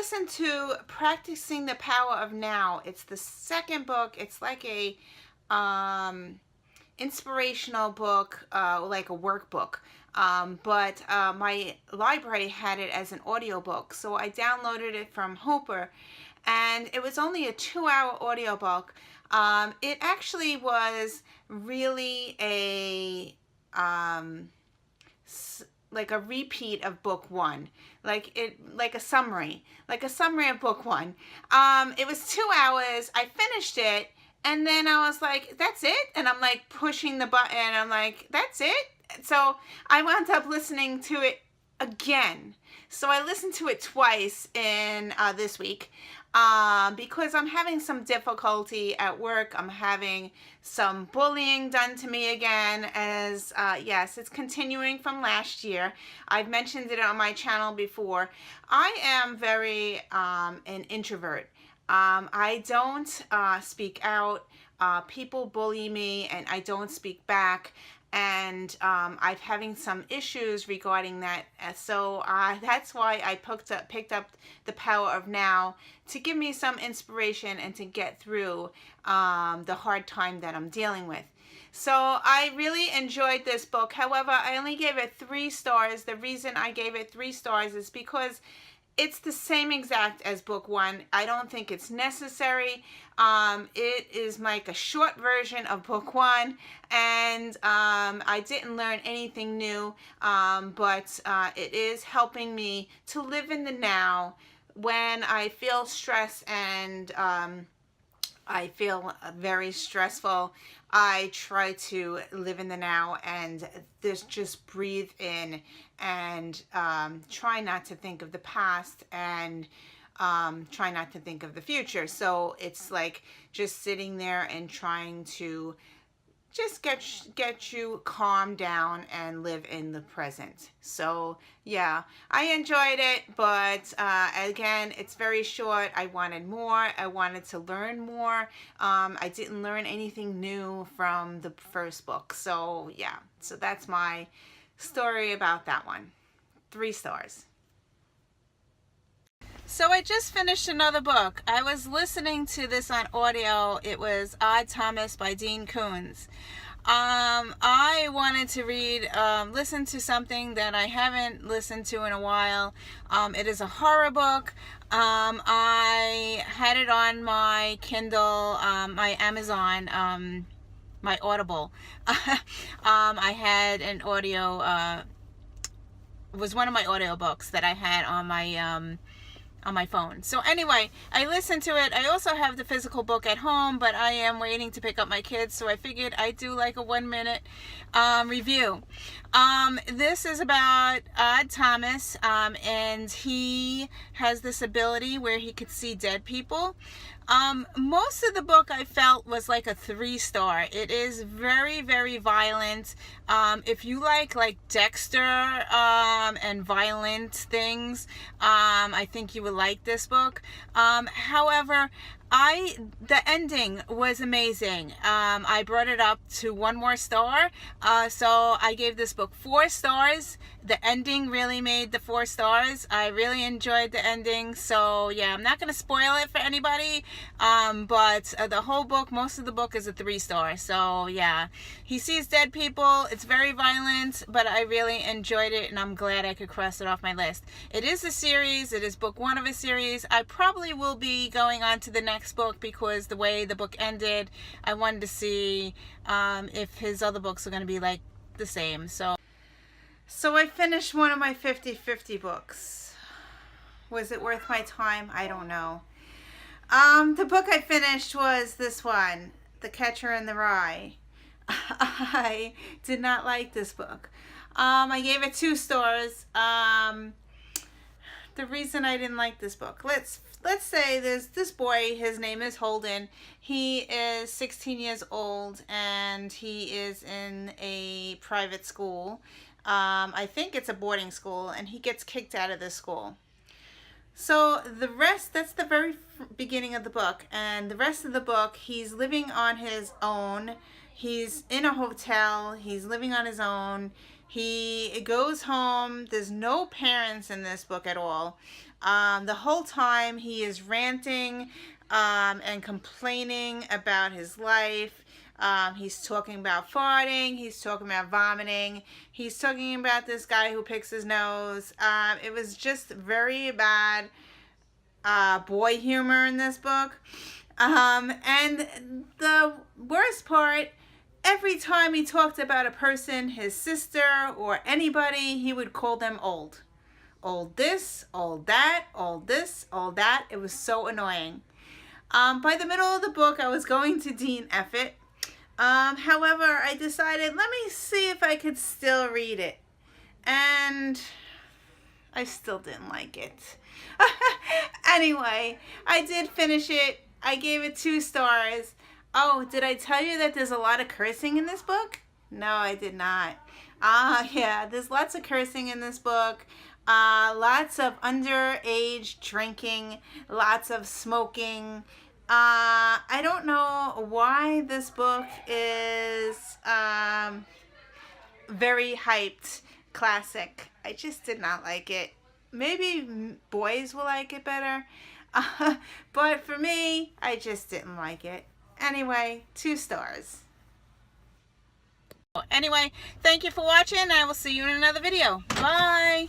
listened to Practicing the Power of Now. It's the second book. It's like a inspirational book, like a workbook. But my library had it as an audiobook, so I downloaded it from Hooper, and it was only a 2-hour audiobook. It actually was really like a repeat of book one, like a summary of book one. It was 2 hours. I finished it, and then I was like, that's it? And I'm like pushing the button. I'm like, that's it? So I wound up listening to it again. So I listened to it twice in this week because I'm having some difficulty at work. I'm having some bullying done to me again, as yes, it's continuing from last year. I've mentioned it on my channel before. I am very an introvert. I don't speak out. People bully me and I don't speak back. And I'm having some issues regarding that. So that's why I picked up The Power of Now, to give me some inspiration and to get through the hard time that I'm dealing with. So I really enjoyed this book. However, I only gave it 3 stars. The reason I gave it 3 stars is because it's the same exact as book one. I don't think it's necessary. It is like a short version of book one, and I didn't learn anything new, but it is helping me to live in the now. When I feel stress and I feel very stressful, I try to live in the now and just breathe in and try not to think of the past and try not to think of the future. So it's like just sitting there and trying to just get you calmed down and live in the present. So yeah, I enjoyed it, but again, it's very short. I wanted more. I wanted to learn more. I didn't learn anything new from the first book. So yeah, so that's my story about that one. 3 stars. So I just finished another book. I was listening to this on audio. It was Odd Thomas by Dean Koontz. I wanted to listen to something that I haven't listened to in a while. It is a horror book. I had it on my Kindle, my Amazon, my Audible. I had an audio, it was one of my audiobooks that I had on my phone. So anyway, I listened to it. I also have the physical book at home, but I am waiting to pick up my kids, so I figured I'd do like a 1-minute review. This is about Odd Thomas, and he has this ability where he could see dead people. Most of the book I felt was like a 3-star. It is very, very violent. If you like Dexter and violent things, I think you would like this book. However, the ending was amazing. I brought it up to 1 more star. So I gave this book 4 stars. The ending really made the 4 stars. I really enjoyed the ending. So yeah, I'm not going to spoil it for anybody. But the whole book, most of the book is a 3-star. So yeah, he sees dead people. It's very violent, but I really enjoyed it, and I'm glad I could cross it off my list. It is a series. It is book 1 of a series. I probably will be going on to the next book because the way the book ended, I wanted to see if his other books are going to be like the same. So I finished one of my 50/50 books. Was it worth my time? I don't know. The book I finished was this one, The Catcher in the Rye. I did not like this book. I gave it 2 stars. The reason I didn't like this book, let's say there's this boy, his name is Holden. He is 16 years old and he is in a private school. I think it's a boarding school, and he gets kicked out of this school. So the rest, that's the very beginning of the book, and the rest of the book, he's living on his own. He's in a hotel. He's living on his own. He goes home. There's no parents in this book at all. The whole time he is ranting and complaining about his life. He's talking about farting. He's talking about vomiting. He's talking about this guy who picks his nose. It was just very bad boy humor in this book. And the worst part, every time he talked about a person, his sister or anybody, he would call them old. Old this, old that, old this, old that. It was so annoying. By the middle of the book, I was going to DNF it. However, I decided, let me see if I could still read it. And I still didn't like it. Anyway, I did finish it. I gave it 2 stars. Oh, did I tell you that there's a lot of cursing in this book? No, I did not. Yeah, there's lots of cursing in this book. Lots of underage drinking. Lots of smoking. I don't know why this book is very hyped classic. I just did not like it. Maybe boys will like it better. But for me, I just didn't like it. Anyway, 2 stars. Anyway, thank you for watching. I will see you in another video. Bye.